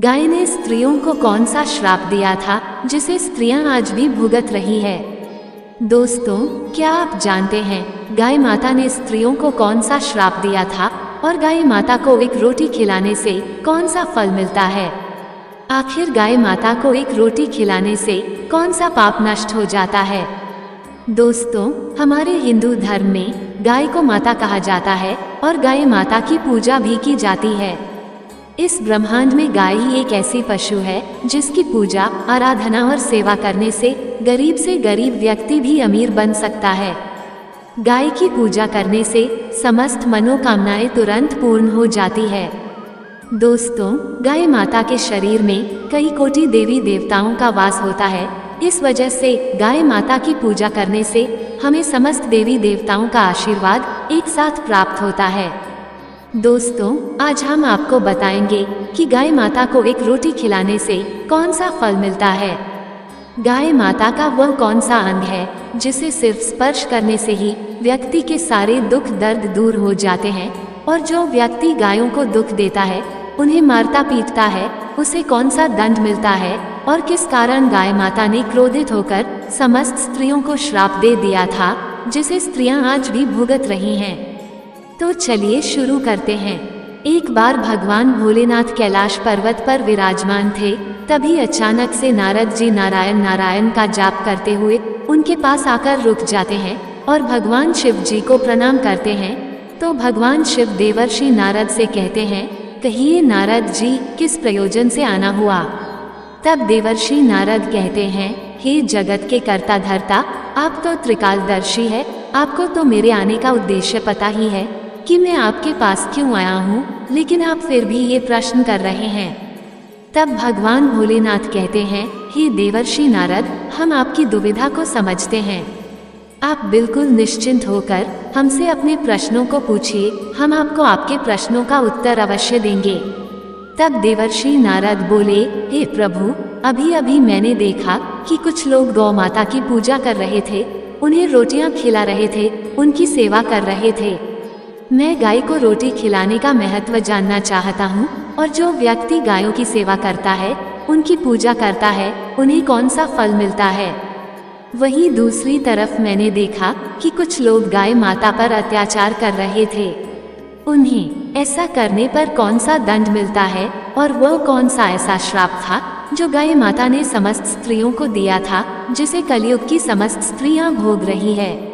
गाय ने स्त्रियों को कौन सा श्राप दिया था जिसे स्त्रियां आज भी भुगत रही है? दोस्तों, क्या आप जानते हैं गाय माता ने स्त्रियों को कौन सा श्राप दिया था और गाय माता को एक रोटी खिलाने से कौन सा फल मिलता है? आखिर गाय माता को एक रोटी खिलाने से कौन सा पाप नष्ट हो जाता है? दोस्तों, हमारे हिंदू धर्म में गाय को माता कहा जाता है और गाय माता की पूजा भी की जाती है। इस ब्रह्मांड में गाय ही एक ऐसी पशु है जिसकी पूजा, आराधना और सेवा करने से गरीब व्यक्ति भी अमीर बन सकता है। गाय की पूजा करने से समस्त मनोकामनाएं तुरंत पूर्ण हो जाती है। दोस्तों, गाय माता के शरीर में कई कोटि देवी देवताओं का वास होता है। इस वजह से गाय माता की पूजा करने से हमें समस्त देवी देवताओं का आशीर्वाद एक साथ प्राप्त होता है। दोस्तों, आज हम आपको बताएंगे कि गाय माता को एक रोटी खिलाने से कौन सा फल मिलता है। गाय माता का वह कौन सा अंग है जिसे सिर्फ स्पर्श करने से ही व्यक्ति के सारे दुख दर्द दूर हो जाते हैं, और जो व्यक्ति गायों को दुख देता है, उन्हें मारता पीटता है, उसे कौन सा दंड मिलता है, और किस कारण गाय माता ने क्रोधित होकर समस्त स्त्रियों को श्राप दे दिया था जिसे स्त्रियां आज भी भुगत रही हैं। तो चलिए शुरू करते हैं। एक बार भगवान भोलेनाथ कैलाश पर्वत पर विराजमान थे। तभी अचानक से नारद जी नारायण नारायण का जाप करते हुए उनके पास आकर रुक जाते हैं और भगवान शिव जी को प्रणाम करते हैं। तो भगवान शिव देवर्षि नारद से कहते हैं, कहिए नारद जी, किस प्रयोजन से आना हुआ? तब देवर्षि नारद कहते हैं, हे जगत के कर्ता धर्ता, आप तो त्रिकालदर्शी है। आपको तो मेरे आने का उद्देश्य पता ही है कि मैं आपके पास क्यों आया हूँ, लेकिन आप फिर भी ये प्रश्न कर रहे हैं। तब भगवान भोलेनाथ कहते हैं, हे देवर्षि नारद, हम आपकी दुविधा को समझते हैं। आप बिल्कुल निश्चिंत होकर हमसे अपने प्रश्नों को पूछिए, हम आपको आपके प्रश्नों का उत्तर अवश्य देंगे। तब देवर्षि नारद बोले, हे प्रभु, अभी अभी मैंने देखा कि कुछ लोग गौ माता की पूजा कर रहे थे, उन्हें रोटियां खिला रहे थे, उनकी सेवा कर रहे थे। मैं गाय को रोटी खिलाने का महत्व जानना चाहता हूँ, और जो व्यक्ति गायों की सेवा करता है, उनकी पूजा करता है, उन्हें कौन सा फल मिलता है? वहीं दूसरी तरफ मैंने देखा कि कुछ लोग गाय माता पर अत्याचार कर रहे थे। उन्हें ऐसा करने पर कौन सा दंड मिलता है, और वह कौन सा ऐसा श्राप था जो गाय माता ने समस्त स्त्रियों को दिया था, जिसे कलयुग की समस्त स्त्रियां भोग रही है?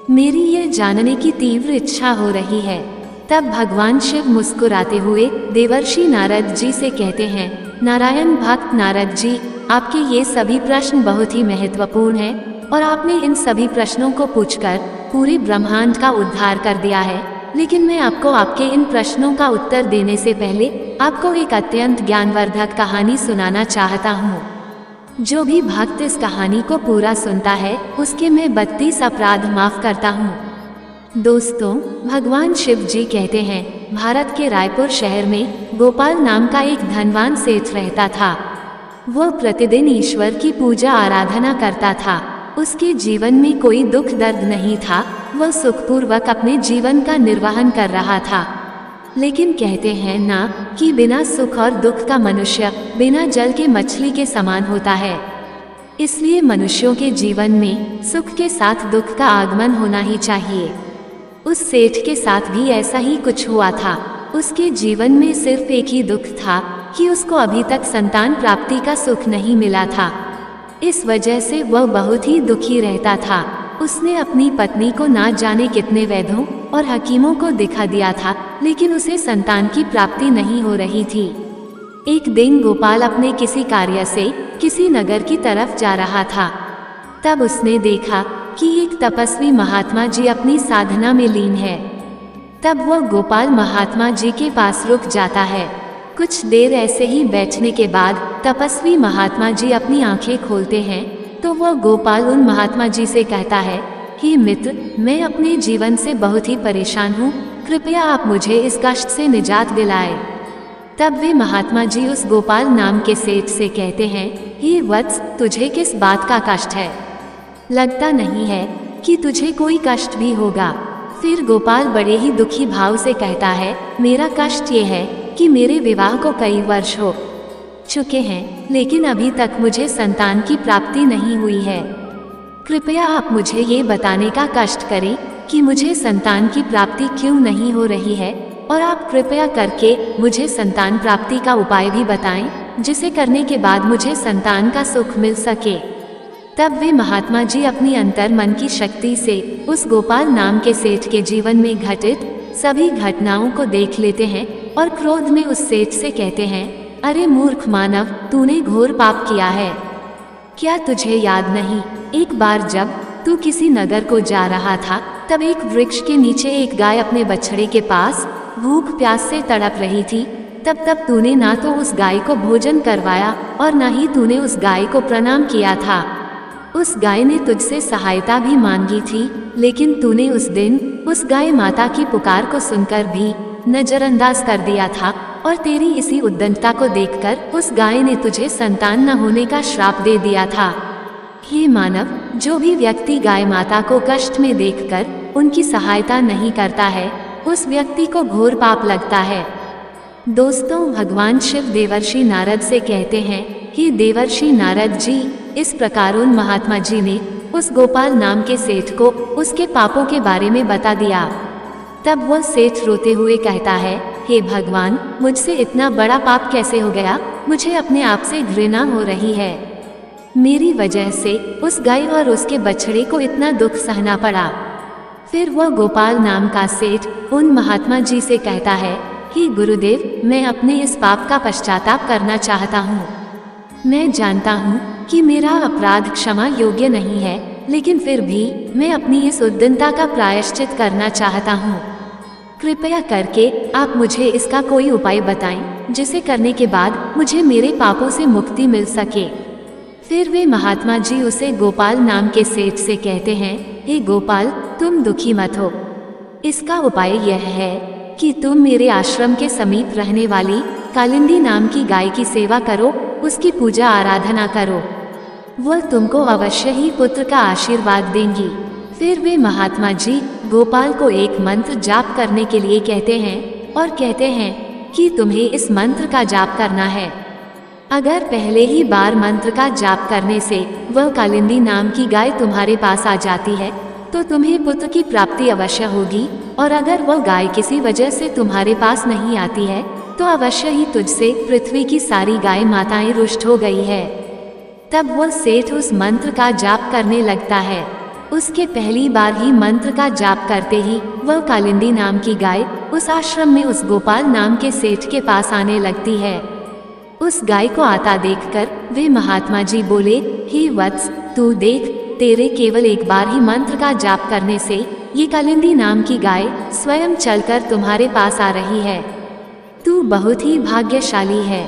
मेरी यह जानने की तीव्र इच्छा हो रही है। तब भगवान शिव मुस्कुराते हुए देवर्षि नारद जी से कहते हैं, नारायण भक्त नारद जी, आपके ये सभी प्रश्न बहुत ही महत्वपूर्ण हैं, और आपने इन सभी प्रश्नों को पूछकर पूरे ब्रह्मांड का उद्धार कर दिया है। लेकिन मैं आपको आपके इन प्रश्नों का उत्तर देने से पहले आपको एक अत्यंत ज्ञानवर्धक कहानी सुनाना चाहता हूँ। जो भी भक्त इस कहानी को पूरा सुनता है, उसके मैं 32 अपराध माफ करता हूँ। दोस्तों, भगवान शिव जी कहते हैं, भारत के रायपुर शहर में गोपाल नाम का एक धनवान सेठ रहता था। वह प्रतिदिन ईश्वर की पूजा आराधना करता था। उसके जीवन में कोई दुख दर्द नहीं था। वह सुखपूर्वक अपने जीवन का निर्वहन कर रहा था। लेकिन कहते हैं ना कि बिना सुख और दुख का मनुष्य बिना जल के मछली के समान होता है। इसलिए मनुष्यों के जीवन में सुख के साथ दुख का आगमन होना ही चाहिए। उस सेठ के साथ भी ऐसा ही कुछ हुआ था। उसके जीवन में सिर्फ एक ही दुख था कि उसको अभी तक संतान प्राप्ति का सुख नहीं मिला था। इस वजह से वह बहुत ही दुखी रहता था। उसने अपनी पत्नी को ना जाने कितने वैद्यों और हकीमों को दिखा दिया था, लेकिन उसे संतान की प्राप्ति नहीं हो रही थी। एक दिन गोपाल अपने किसी कार्य से किसी नगर की तरफ जा रहा था। तब उसने देखा कि एक तपस्वी महात्मा जी अपनी साधना में लीन है। तब वह गोपाल महात्मा जी के पास रुक जाता है। कुछ देर ऐसे ही बैठने के बाद तपस्वी महात्मा जी अपनी आंखें खोलते हैं। तो वह गोपाल उन महात्मा जी से कहता है, हे मित्र, मैं अपने जीवन से बहुत ही परेशान हूँ, कृपया आप मुझे इस कष्ट से निजात दिलाए। तब वे महात्मा जी उस गोपाल नाम के सेठ से कहते हैं, हे वत्स, तुझे किस बात का कष्ट है? लगता नहीं है कि तुझे कोई कष्ट भी होगा। फिर गोपाल बड़े ही दुखी भाव से कहता है, मेरा कष्ट ये है कि मेरे विवाह को कई वर्ष हो चुके हैं, लेकिन अभी तक मुझे संतान की प्राप्ति नहीं हुई है। कृपया आप मुझे ये बताने का कष्ट करें कि मुझे संतान की प्राप्ति क्यों नहीं हो रही है, और आप कृपया करके मुझे संतान प्राप्ति का उपाय भी बताएं, जिसे करने के बाद मुझे संतान का सुख मिल सके। तब वे महात्मा जी अपनी अंतर मन की शक्ति से उस गोपाल नाम के सेठ के जीवन में घटित सभी घटनाओं को देख लेते हैं और क्रोध में उस सेठ से कहते हैं, अरे मूर्ख मानव, तूने घोर पाप किया है। क्या तुझे याद नहीं, एक बार जब तू किसी नगर को जा रहा था, तब एक वृक्ष के नीचे एक गाय अपने बछड़े के पास भूख प्यास से तड़प रही थी। तब तूने ना तो उस गाय को भोजन करवाया और ना ही तूने उस गाय को प्रणाम किया था। उस गाय ने तुझसे सहायता भी मांगी थी, लेकिन तूने उस दिन उस गाय माता की पुकार को सुनकर भी नजरअंदाज कर दिया था, और तेरी इसी उद्दंडता को देखकर उस गाय ने तुझे संतान न होने का श्राप दे दिया था। हे मानव, जो भी व्यक्ति गाय माता को कष्ट में देखकर उनकी सहायता नहीं करता है, उस व्यक्ति को घोर पाप लगता है। दोस्तों, भगवान शिव देवर्षि नारद से कहते हैं कि देवर्षि नारद जी, इस प्रकार उन महात्मा जी ने उस गोपाल नाम के सेठ को उसके पापों के बारे में बता दिया। तब वह सेठ रोते हुए कहता है, हे भगवान, मुझसे इतना बड़ा पाप कैसे हो गया? मुझे अपने आप से घृणा हो रही है। मेरी वजह से उस गाय और उसके बछड़े को इतना दुख सहना पड़ा। फिर वह गोपाल नाम का सेठ उन महात्मा जी से कहता है कि गुरुदेव, मैं अपने इस पाप का पश्चाताप करना चाहता हूँ। मैं जानता हूँ कि मेरा अपराध क्षमा योग्य नहीं है, लेकिन फिर भी मैं अपनी इस उद्दंडता का प्रायश्चित करना चाहता हूँ। कृपया करके आप मुझे इसका कोई उपाय बताएं, जिसे करने के बाद मुझे मेरे पापों से मुक्ति मिल सके। फिर वे महात्मा जी उसे गोपाल नाम के सेठ से कहते हैं, हे गोपाल, तुम दुखी मत हो। इसका उपाय यह है कि तुम मेरे आश्रम के समीप रहने वाली कालिंदी नाम की गाय की सेवा करो, उसकी पूजा आराधना करो। वह तुमको अवश्य ही पुत्र का आशीर्वाद देंगी। फिर वे महात्मा जी गोपाल को एक मंत्र जाप करने के लिए कहते हैं और कहते हैं कि तुम्हें इस मंत्र का जाप करना है। अगर पहले ही बार मंत्र का जाप करने से वह कालिंदी नाम की गाय तुम्हारे पास आ जाती है, तो तुम्हें पुत्र की प्राप्ति अवश्य होगी, और अगर वह गाय किसी वजह से तुम्हारे पास नहीं आती है, तो अवश्य ही तुझसे पृथ्वी की सारी गाय माताएं रुष्ट हो गई है। तब वह सेठ उस मंत्र का जाप करने लगता है। उसके पहली बार ही मंत्र का जाप करते ही वह कालिंदी नाम की गाय उस आश्रम में उस गोपाल नाम के सेठ के पास आने लगती है। उस गाय को आता देखकर वे महात्मा जी बोले, हे वत्स, तू देख, तेरे केवल एक बार ही मंत्र का जाप करने से ये कालिंदी नाम की गाय स्वयं चलकर तुम्हारे पास आ रही है। तू बहुत ही भाग्यशाली है।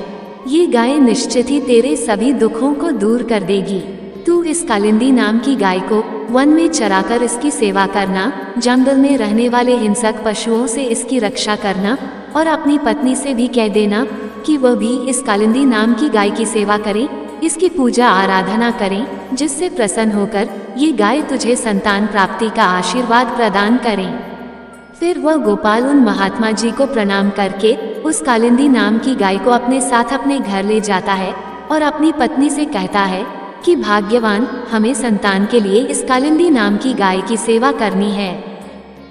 ये गाय निश्चित ही तेरे सभी दुखों को दूर कर देगी। तू इस कालिंदी नाम की गाय को वन में चराकर इसकी सेवा करना, जंगल में रहने वाले हिंसक पशुओं से इसकी रक्षा करना, और अपनी पत्नी से भी कह देना कि वह भी इस कालिंदी नाम की गाय की सेवा करे, इसकी पूजा आराधना करें, जिससे प्रसन्न होकर ये गाय तुझे संतान प्राप्ति का आशीर्वाद प्रदान करें। फिर वह गोपाल उन महात्मा जी को प्रणाम करके उस कालिंदी नाम की गाय को अपने साथ अपने घर ले जाता है और अपनी पत्नी से कहता है कि भाग्यवान, हमें संतान के लिए इस कालिंदी नाम की गाय की सेवा करनी है।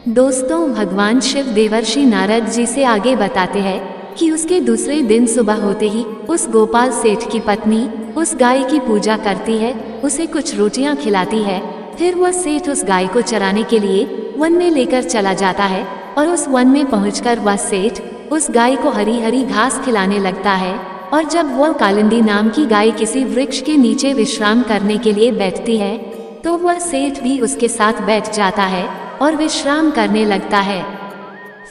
दोस्तों, भगवान शिव देवर्षि नारद जी से आगे बताते हैं कि उसके दूसरे दिन सुबह होते ही उस गोपाल सेठ की पत्नी उस गाय की पूजा करती है, उसे कुछ रोटियां खिलाती है। फिर वह सेठ उस गाय को चराने के लिए वन में लेकर चला जाता है, और उस वन में पहुंचकर वह सेठ उस गाय को हरी हरी घास खिलाने लगता है। और जब वह कालिंदी नाम की गाय किसी वृक्ष के नीचे विश्राम करने के लिए बैठती है, तो वह सेठ भी उसके साथ बैठ जाता है और विश्राम करने लगता है।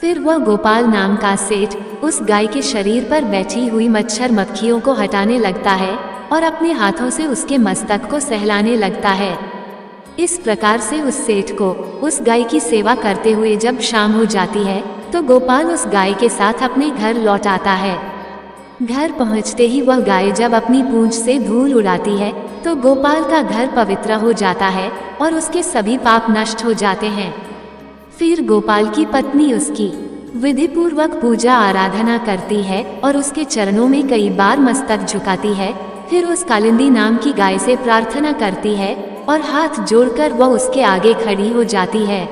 फिर वह गोपाल नाम का सेठ उस गाय के शरीर पर बैठी हुई मच्छर मक्खियों को हटाने लगता है और अपने हाथों से उसके मस्तक को सहलाने लगता है। इस प्रकार से उस सेठ को उस गाय की सेवा करते हुए जब शाम हो जाती है, तो गोपाल उस गाय के साथ अपने घर लौट आता है। घर पहुंचते ही वह गाय जब अपनी पूंछ से धूल उड़ाती है, तो गोपाल का घर पवित्र हो जाता है और उसके सभी पाप नष्ट हो जाते हैं। फिर गोपाल की पत्नी उसकी विधि पूर्वक पूजा आराधना करती है और उसके चरणों में कई बार मस्तक झुकाती है। फिर उस कालिंदी नाम की गाय से प्रार्थना करती है और हाथ जोड़कर वह उसके आगे खड़ी हो जाती है।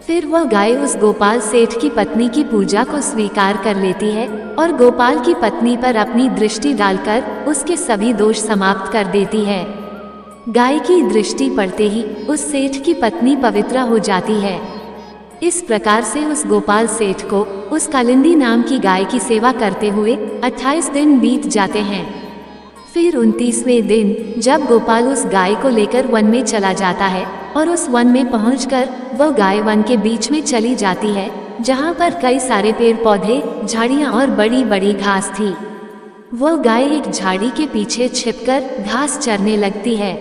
फिर वह गाय उस गोपाल सेठ की पत्नी की पूजा को स्वीकार कर लेती है और गोपाल की पत्नी पर अपनी दृष्टि डालकर उसके सभी दोष समाप्त कर देती है। गाय की दृष्टि पड़ते ही उस सेठ की पत्नी पवित्र हो जाती है। इस प्रकार से उस गोपाल सेठ को उस कालिंदी नाम की गाय की सेवा करते हुए 28 दिन बीत जाते हैं। फिर 29वें दिन जब गोपाल उस गाय को लेकर वन में चला जाता है और उस वन में पहुंचकर वह गाय वन के बीच में चली जाती है, जहां पर कई सारे पेड़ पौधे, झाड़ियां और बड़ी बड़ी घास थी। वह गाय एक झाड़ी के पीछे छिपकर घास चरने लगती है।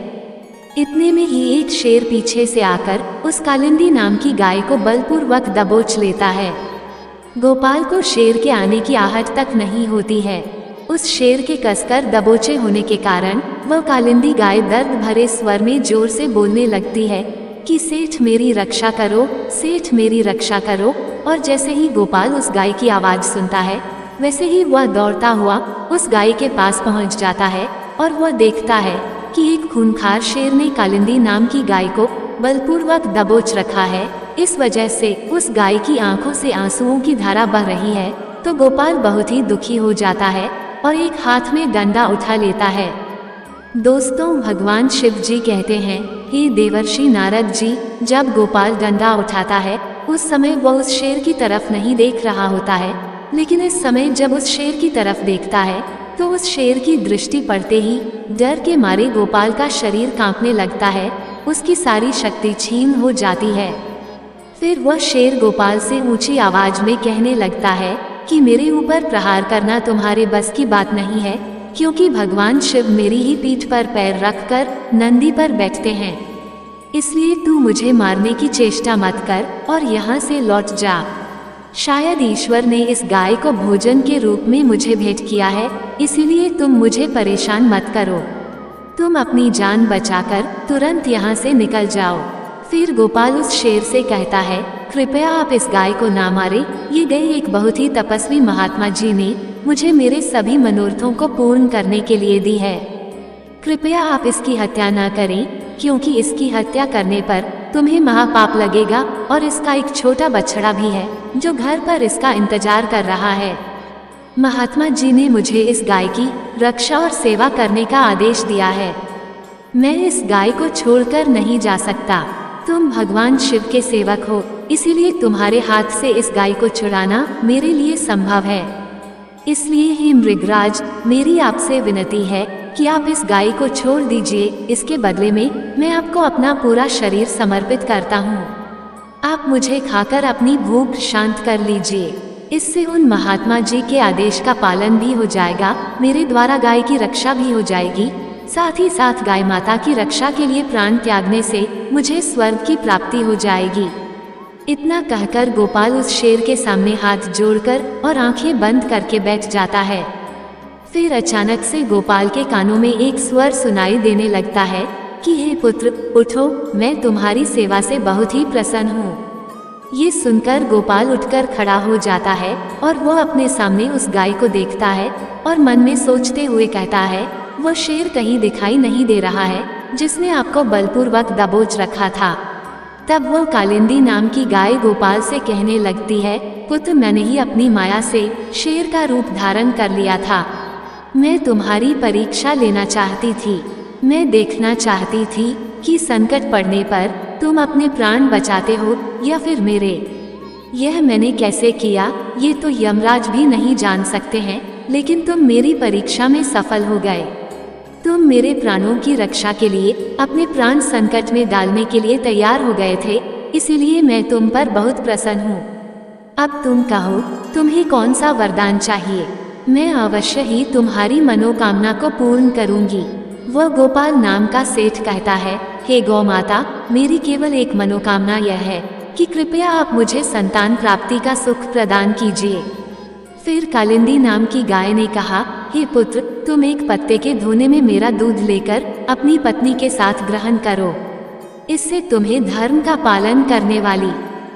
इतने में ही एक शेर पीछे से आकर उस कालिंदी नाम की गाय को बलपूर्वक दबोच लेता है। गोपाल को शेर के आने की आहट तक नहीं होती है। उस शेर के कसकर दबोचे होने के कारण वह कालिंदी गाय दर्द भरे स्वर में जोर से बोलने लगती है कि सेठ मेरी रक्षा करो, सेठ मेरी रक्षा करो। और जैसे ही गोपाल उस गाय की आवाज सुनता है, वैसे ही वह दौड़ता हुआ उस गाय के पास पहुंच जाता है और वह देखता है कि एक खूंखार शेर ने कालिंदी नाम की गाय को बलपूर्वक दबोच रखा है। इस वजह से उस गाय की आंखों से आंसुओं की धारा बह रही है। तो गोपाल बहुत ही दुखी हो जाता है और एक हाथ में डंडा उठा लेता है। दोस्तों, भगवान शिव जी कहते हैं, हे देवर्षि नारद जी, जब गोपाल डंडा उठाता है उस समय वह उस शेर की तरफ नहीं देख रहा होता है, लेकिन इस समय जब उस शेर की तरफ देखता है तो उस शेर की दृष्टि पड़ते ही डर के मारे गोपाल का शरीर कांपने लगता है, उसकी सारी शक्ति छीन हो जाती है। फिर वह शेर गोपाल से ऊंची आवाज में कहने लगता है कि मेरे ऊपर प्रहार करना तुम्हारे बस की बात नहीं है, क्योंकि भगवान शिव मेरी ही पीठ पर पैर रखकर नंदी पर बैठते हैं। इसलिए तू मुझे मारने की चेष्टा मत कर और यहाँ से लौट जा। शायद ईश्वर ने इस गाय को भोजन के रूप में मुझे भेंट किया है, इसीलिए तुम मुझे परेशान मत करो। तुम अपनी जान बचाकर तुरंत यहाँ से निकल जाओ। फिर गोपाल उस शेर से कहता है, कृपया आप इस गाय को ना मारे। ये गाय एक बहुत ही तपस्वी महात्मा जी ने मुझे मेरे सभी मनोरथों को पूर्ण करने के लिए दी है। कृपया आप इसकी हत्या ना करें, क्योंकि इसकी हत्या करने पर तुम्हें महापाप लगेगा और इसका एक छोटा बछड़ा भी है जो घर पर इसका इंतजार कर रहा है। महात्मा जी ने मुझे इस गाय की रक्षा और सेवा करने का आदेश दिया है। मैं इस गाय को छोड़कर नहीं जा सकता। तुम भगवान शिव के सेवक हो, इसीलिए तुम्हारे हाथ से इस गाय को छुड़ाना मेरे लिए संभव है। इसलिए हे मृगराज, मेरी आपसे विनती है कि आप इस गाय को छोड़ दीजिए। इसके बदले में मैं आपको अपना पूरा शरीर समर्पित करता हूँ। आप मुझे खाकर अपनी भूख शांत कर लीजिए। इससे उन महात्मा जी के आदेश का पालन भी हो जाएगा, मेरे द्वारा गाय की रक्षा भी हो जाएगी, साथ ही साथ गाय माता की रक्षा के लिए प्राण त्यागने से मुझे स्वर्ग की प्राप्ति हो जाएगी। इतना कहकर गोपाल उस शेर के सामने हाथ जोड़कर और आंखें बंद करके बैठ जाता है। फिर अचानक से गोपाल के कानों में एक स्वर सुनाई देने लगता है कि हे पुत्र, उठो, मैं तुम्हारी सेवा से बहुत ही प्रसन्न हूँ। ये सुनकर गोपाल उठकर खड़ा हो जाता है और वह अपने सामने उस गाय को देखता है और मन में सोचते हुए कहता है, वह शेर कहीं दिखाई नहीं दे रहा है जिसने आपको बलपूर्वक दबोच रखा था। तब वह कालिंदी नाम की गाय गोपाल से कहने लगती है, पुत्र, मैंने ही अपनी माया से शेर का रूप धारण कर लिया था। मैं तुम्हारी परीक्षा लेना चाहती थी। मैं देखना चाहती थी कि संकट पड़ने पर तुम अपने प्राण बचाते हो या फिर मेरे। यह मैंने कैसे किया ये तो यमराज भी नहीं जान सकते हैं, लेकिन तुम मेरी परीक्षा में सफल हो गए। तुम मेरे प्राणों की रक्षा के लिए अपने प्राण संकट में डालने के लिए तैयार हो गए थे, इसीलिए मैं तुम पर बहुत प्रसन्न हूँ। अब तुम कहो, तुम्हें कौन सा वरदान चाहिए? मैं अवश्य ही तुम्हारी मनोकामना को पूर्ण करूंगी। वह गोपाल नाम का सेठ कहता है, हे गौ माता, मेरी केवल एक मनोकामना यह है कि कृपया आप मुझे संतान प्राप्ति का सुख प्रदान कीजिए। फिर कालिंदी नाम की गाय ने कहा, हे पुत्र, तुम एक पत्ते के धोने में मेरा दूध लेकर अपनी पत्नी के साथ ग्रहण करो। इससे तुम्हें धर्म का पालन करने वाली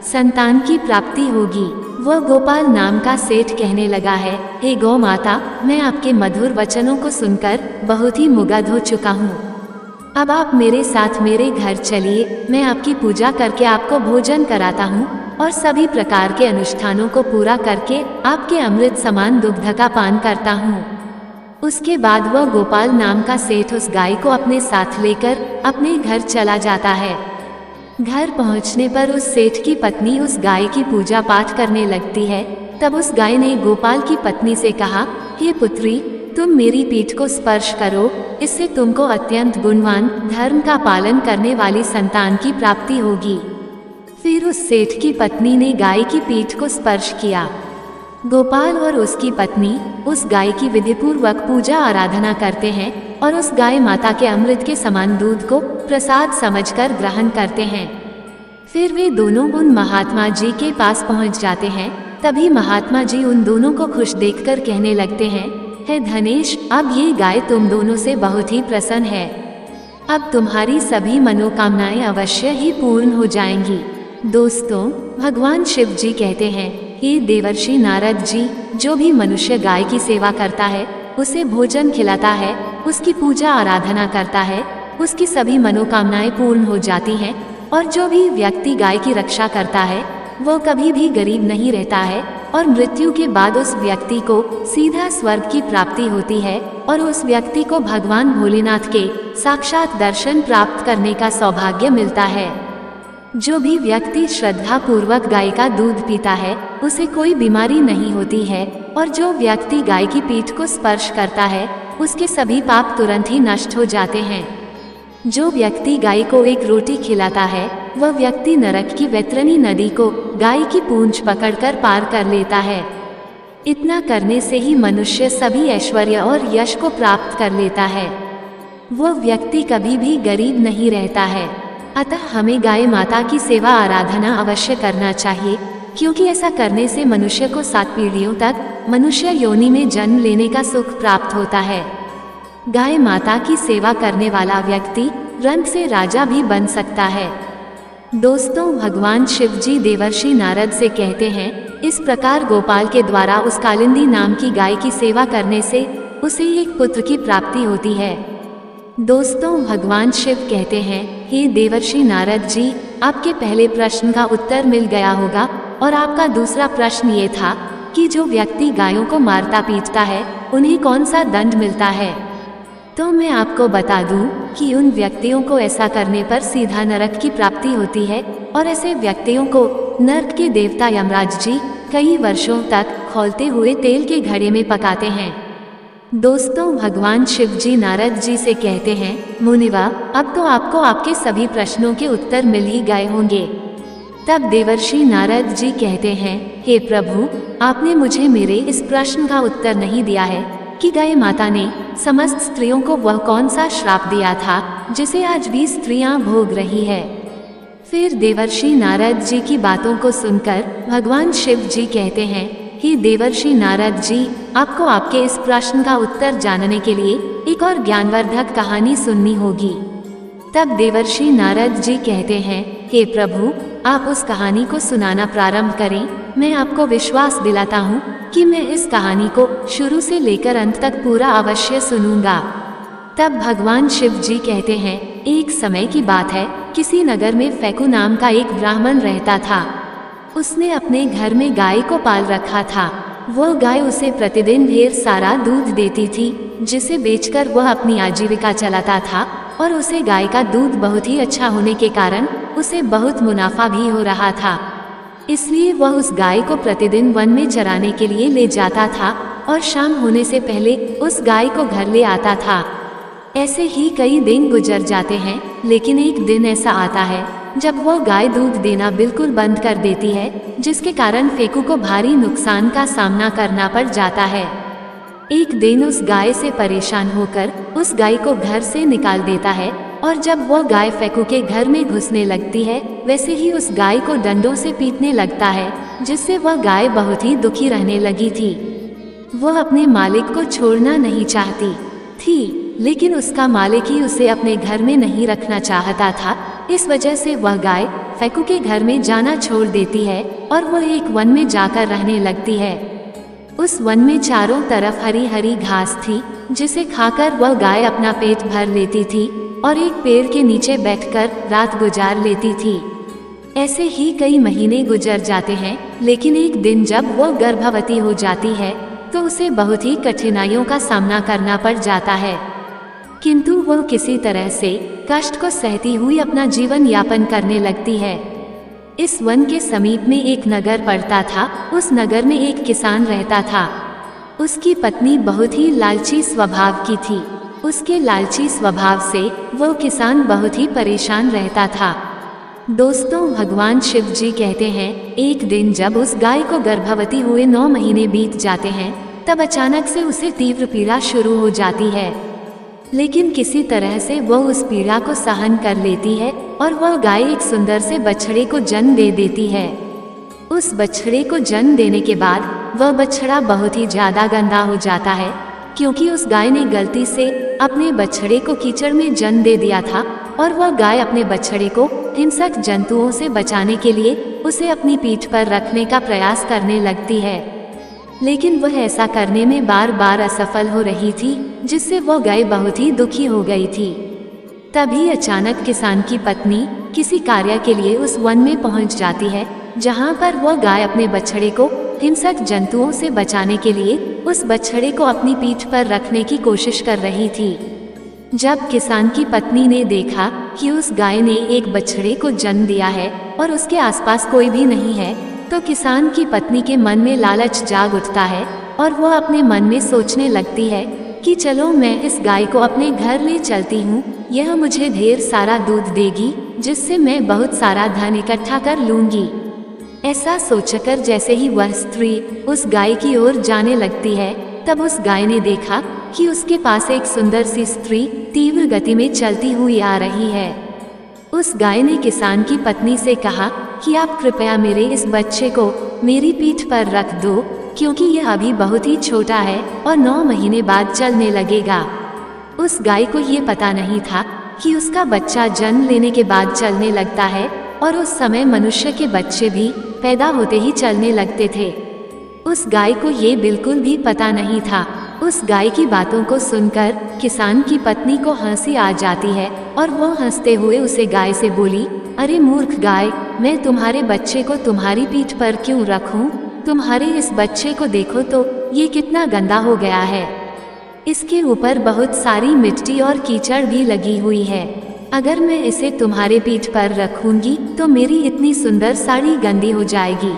संतान की प्राप्ति होगी। वह गोपाल नाम का सेठ कहने लगा है, हे गौ माता, मैं आपके मधुर वचनों को सुनकर बहुत ही मुग्ध हो चुका हूँ। अब आप मेरे साथ मेरे घर चलिए, मैं आपकी पूजा करके आपको भोजन कराता हूँ और सभी प्रकार के अनुष्ठानों को पूरा करके आपके अमृत समान दुग्ध का पान करता हूँ। उसके बाद वह गोपाल नाम का सेठ उस गाय को अपने साथ लेकर अपने घर चला जाता है। घर पहुंचने पर उस सेठ की पत्नी उस गाय की पूजा पाठ करने लगती है। तब उस गाय ने गोपाल की पत्नी से कहा, हे पुत्री, तुम मेरी पीठ को स्पर्श करो, इससे तुमको अत्यंत गुणवान, धर्म का पालन करने वाली संतान की प्राप्ति होगी। फिर उस सेठ की पत्नी ने गाय की पीठ को स्पर्श किया। गोपाल और उसकी पत्नी उस गाय की विधिपूर्वक पूजा आराधना करते हैं और उस गाय माता के अमृत के समान दूध को प्रसाद समझकर ग्रहण करते हैं। फिर वे दोनों उन महात्मा जी के पास पहुंच जाते हैं। तभी महात्मा जी उन दोनों को खुश देखकर कहने लगते हैं, हे धनेश, अब ये गाय तुम दोनों से बहुत ही प्रसन्न है। अब तुम्हारी सभी मनोकामनाएं अवश्य ही पूर्ण हो जाएंगी। दोस्तों, भगवान शिव जी कहते हैं, हे देवर्षि नारद जी, जो भी मनुष्य गाय की सेवा करता है, उसे भोजन खिलाता है, उसकी पूजा आराधना करता है, उसकी सभी मनोकामनाएं पूर्ण हो जाती हैं। और जो भी व्यक्ति गाय की रक्षा करता है, वो कभी भी गरीब नहीं रहता है और मृत्यु के बाद उस व्यक्ति को सीधा स्वर्ग की प्राप्ति होती है और उस व्यक्ति को भगवान भोलेनाथ के साक्षात दर्शन प्राप्त करने का सौभाग्य मिलता है। जो भी व्यक्ति श्रद्धा पूर्वक गाय का दूध पीता है, उसे कोई बीमारी नहीं होती है और जो व्यक्ति गाय की पीठ को स्पर्श करता है, उसके सभी पाप तुरंत ही नष्ट हो जाते हैं। जो व्यक्ति गाय को एक रोटी खिलाता है, वह व्यक्ति नरक की वैतरणी नदी को गाय की पूंछ पकड़कर पार कर लेता है। इतना करने से ही मनुष्य सभी ऐश्वर्य और यश को प्राप्त कर लेता है। वह व्यक्ति कभी भी गरीब नहीं रहता है। अतः हमें गाय माता की सेवा आराधना अवश्य करना चाहिए, क्योंकि ऐसा करने से मनुष्य को 7 पीढ़ियों तक मनुष्य योनि में जन्म लेने का सुख प्राप्त होता है। गाय माता की सेवा करने वाला व्यक्ति रंग से राजा भी बन सकता है। दोस्तों, भगवान शिव जी देवर्षि नारद से कहते हैं, इस प्रकार गोपाल के द्वारा उस कालिंदी नाम की गाय की सेवा करने से उसे एक पुत्र की प्राप्ति होती है। दोस्तों, भगवान शिव कहते हैं, हे देवर्षि नारद जी, आपके पहले प्रश्न का उत्तर मिल गया होगा और आपका दूसरा प्रश्न ये था कि जो व्यक्ति गायों को मारता पीटता है, उन्हें कौन सा दंड मिलता है। तो मैं आपको बता दूं कि उन व्यक्तियों को ऐसा करने पर सीधा नरक की प्राप्ति होती है और ऐसे व्यक्तियों को नरक के देवता यमराज जी कई वर्षों तक खौलते हुए तेल के घड़े में पकाते हैं। दोस्तों, भगवान शिव जी नारद जी से कहते हैं, मुनिवा, अब तो आपको आपके सभी प्रश्नों के उत्तर मिल ही गए होंगे। तब देवर्षि नारद जी कहते हैं, हे प्रभु, आपने मुझे मेरे इस प्रश्न का उत्तर नहीं दिया है कि गाय माता ने समस्त स्त्रियों को वह कौन सा श्राप दिया था जिसे आज भी स्त्रियां भोग रही है। फिर देवर्षि नारद जी की बातों को सुनकर भगवान शिव जी कहते हैं, हे देवर्षि नारद जी, आपको आपके इस प्रश्न का उत्तर जानने के लिए एक और ज्ञानवर्धक कहानी सुननी होगी। तब देवर्षि नारद जी कहते हैं, हे प्रभु, आप उस कहानी को सुनाना प्रारंभ करें। मैं आपको विश्वास दिलाता हूँ कि मैं इस कहानी को शुरू से लेकर अंत तक पूरा अवश्य सुनूंगा। तब भगवान शिव जी कहते हैं, एक समय की बात है, किसी नगर में फेकू नाम का एक ब्राह्मण रहता था। उसने अपने घर में गाय को पाल रखा था। वह गाय उसे प्रतिदिन ढेर सारा दूध देती थी, जिसे बेचकर वह अपनी आजीविका चलाता था और उसे गाय का दूध बहुत ही अच्छा होने के कारण उसे बहुत मुनाफा भी हो रहा था। इसलिए वह उस गाय को प्रतिदिन वन में चराने के लिए ले जाता था और शाम होने से पहले उस गाय को घर ले आता था। ऐसे ही कई दिन गुजर जाते हैं, लेकिन एक दिन ऐसा आता है जब वह गाय दूध देना बिल्कुल बंद कर देती है, जिसके कारण फेकू को भारी नुकसान का सामना करना पड़ जाता है। एक दिन उस गाय से परेशान होकर उस गाय को घर से निकाल देता है और जब वह गाय फेकू के घर में घुसने लगती है, वैसे ही उस गाय को डंडों से पीटने लगता है, जिससे वह गाय बहुत ही दुखी रहने लगी थी। वह अपने मालिक को छोड़ना नहीं चाहती थी, लेकिन उसका मालिक ही उसे अपने घर में नहीं रखना चाहता था। इस वजह से वह गाय फैकू के घर में जाना छोड़ देती है और वह एक वन में जाकर रहने लगती है। उस वन में चारों तरफ हरी हरी घास थी, जिसे खाकर वह गाय अपना पेट भर लेती थी और एक पेड़ के नीचे बैठकर रात गुजार लेती थी। ऐसे ही कई महीने गुजर जाते हैं, लेकिन एक दिन जब वह गर्भवती हो जाती है तो उसे बहुत ही कठिनाइयों का सामना करना पड़ जाता है, किंतु वह किसी तरह से कष्ट को सहती हुई अपना जीवन यापन करने लगती है। इस वन के समीप में एक नगर पड़ता था। उस नगर में एक किसान रहता था। उसकी पत्नी बहुत ही लालची स्वभाव की थी। उसके लालची स्वभाव से वह किसान बहुत ही परेशान रहता था। दोस्तों, भगवान शिव जी कहते हैं, एक दिन जब उस गाय को गर्भवती हुए 9 महीने बीत जाते हैं, तब अचानक से उसे तीव्र पीड़ा शुरू हो जाती है। लेकिन किसी तरह से वह उस पीड़ा को सहन कर लेती है और वह गाय एक सुंदर से बछड़े को जन्म दे देती है। उस बछड़े को जन्म देने के बाद वह बछड़ा बहुत ही ज्यादा गंदा हो जाता है, क्योंकि उस गाय ने गलती से अपने बछड़े को कीचड़ में जन्म दे दिया था और वह गाय अपने बछड़े को हिंसक जंतुओं से बचाने के लिए उसे अपनी पीठ पर रखने का प्रयास करने लगती है। लेकिन वह ऐसा करने में बार बार असफल हो रही थी, जिससे वह गाय बहुत ही दुखी हो गई थी। तभी अचानक किसान की पत्नी किसी कार्य के लिए उस वन में पहुंच जाती है, जहां पर वह गाय अपने बछड़े को हिंसक जंतुओं से बचाने के लिए उस बछड़े को अपनी पीठ पर रखने की कोशिश कर रही थी। जब किसान की पत्नी ने देखा कि उस गाय ने एक बछड़े को जन्म दिया है और उसके आसपास कोई भी नहीं है, तो किसान की पत्नी के मन में लालच जाग उठता है और वह अपने मन में सोचने लगती है कि चलो मैं इस गाय को अपने घर ले चलती हूँ, यह मुझे ढेर सारा दूध देगी, जिससे मैं बहुत सारा धन इकट्ठा कर लूँगी। ऐसा सोचकर जैसे ही वह स्त्री उस गाय की ओर जाने लगती है, तब उस गाय ने देखा कि उसके पास एक सुंदर सी स्त्री तीव्र गति में चलती हुई आ रही है। उस गाय ने किसान की पत्नी से कहा कि आप कृपया मेरे इस बच्चे को मेरी पीठ पर रख दो, क्योंकि यह अभी बहुत ही छोटा है और 9 महीने बाद चलने लगेगा। उस गाय को ये पता नहीं था कि उसका बच्चा जन्म लेने के बाद चलने लगता है और उस समय मनुष्य के बच्चे भी पैदा होते ही चलने लगते थे। उस गाय को ये बिल्कुल भी पता नहीं था। उस गाय की बातों को सुनकर किसान की पत्नी को हंसी आ जाती है और वह हंसते हुए उसे गाय से बोली, अरे मूर्ख गाय, मैं तुम्हारे बच्चे को तुम्हारी पीठ पर क्यों रखूं? तुम्हारे इस बच्चे को देखो तो ये कितना गंदा हो गया है। इसके ऊपर बहुत सारी मिट्टी और कीचड़ भी लगी हुई है। अगर मैं इसे तुम्हारे पीठ पर रखूंगी तो मेरी इतनी सुंदर साड़ी गंदी हो जाएगी।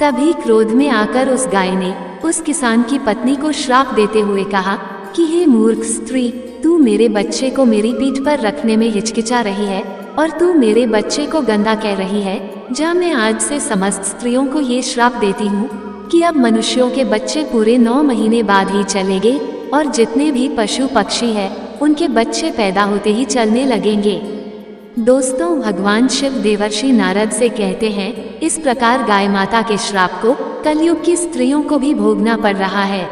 तभी क्रोध में आकर उस गाय ने उस किसान की पत्नी को श्राप देते हुए कहा कि हे मूर्ख स्त्री, तू मेरे बच्चे को मेरी पीठ पर रखने में हिचकिचा रही है और तू मेरे बच्चे को गंदा कह रही है। जा, मैं आज से समस्त स्त्रियों को ये श्राप देती हूँ कि अब मनुष्यों के बच्चे पूरे 9 महीने बाद ही चलेंगे और जितने भी पशु पक्षी है उनके बच्चे पैदा होते ही चलने लगेंगे। दोस्तों, भगवान शिव देवर्षि नारद से कहते हैं, इस प्रकार गाय माता के श्राप को कलयुग की स्त्रियों को भी भोगना पड़ रहा है।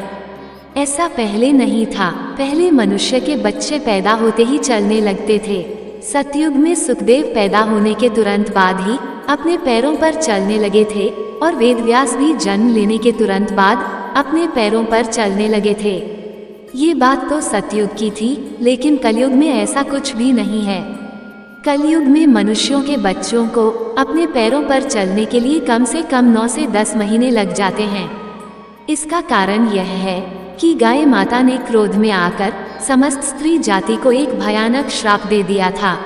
ऐसा पहले नहीं था। पहले मनुष्य के बच्चे पैदा होते ही चलने लगते थे। सतयुग में सुखदेव पैदा होने के तुरंत बाद ही अपने पैरों पर चलने लगे थे और वेदव्यास भी जन्म लेने के तुरंत बाद अपने पैरों पर चलने लगे थे। ये बात तो सतयुग की थी, लेकिन कलयुग में ऐसा कुछ भी नहीं है। कलयुग में मनुष्यों के बच्चों को अपने पैरों पर चलने के लिए कम से कम 9 से 10 महीने लग जाते हैं। इसका कारण यह है कि गाय माता ने क्रोध में आकर समस्त स्त्री जाति को एक भयानक श्राप दे दिया था।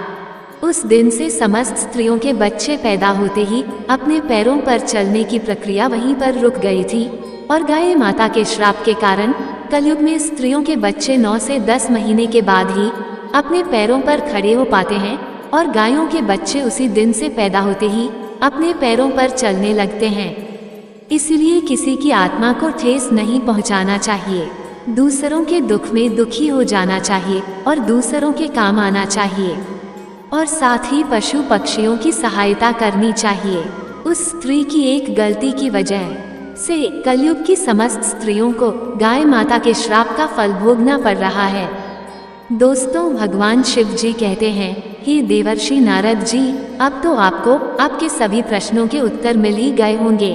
उस दिन से समस्त स्त्रियों के बच्चे पैदा होते ही अपने पैरों पर चलने की प्रक्रिया वहीं पर रुक गई थी और गाय माता के श्राप के कारण कलयुग में स्त्रियों के बच्चे 9 से 10 महीने के बाद ही अपने पैरों पर खड़े हो पाते हैं और गायों के बच्चे उसी दिन से पैदा होते ही अपने पैरों पर चलने लगते हैं। इसलिए किसी की आत्मा को ठेस नहीं पहुंचाना चाहिए, दूसरों के दुख में दुखी हो जाना चाहिए और दूसरों के काम आना चाहिए और साथ ही पशु पक्षियों की सहायता करनी चाहिए। उस स्त्री की एक गलती की वजह से कलयुग की समस्त स्त्रियों को गाय माता के श्राप का फल भोगना पड़ रहा है। दोस्तों, भगवान शिव जी कहते हैं, हे देवर्षि नारद जी, अब तो आपको आपके सभी प्रश्नों के उत्तर मिल ही गए होंगे।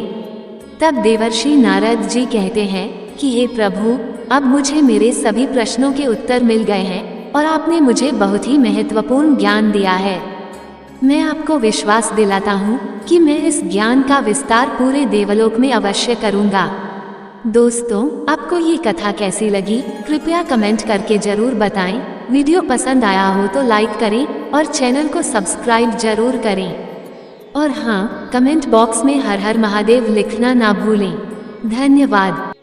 तब देवर्षि नारद जी कहते हैं कि हे प्रभु, अब मुझे मेरे सभी प्रश्नों के उत्तर मिल गए हैं और आपने मुझे बहुत ही महत्वपूर्ण ज्ञान दिया है। मैं आपको विश्वास दिलाता हूँ कि मैं इस ज्ञान का विस्तार पूरे देवलोक में अवश्य करूँगा। दोस्तों, आपको ये कथा कैसी लगी, कृपया कमेंट करके जरूर बताएं। वीडियो पसंद आया हो तो लाइक करें और चैनल को सब्सक्राइब जरूर करें। और हाँ, कमेंट बॉक्स में हर हर महादेव लिखना ना भूलें। धन्यवाद।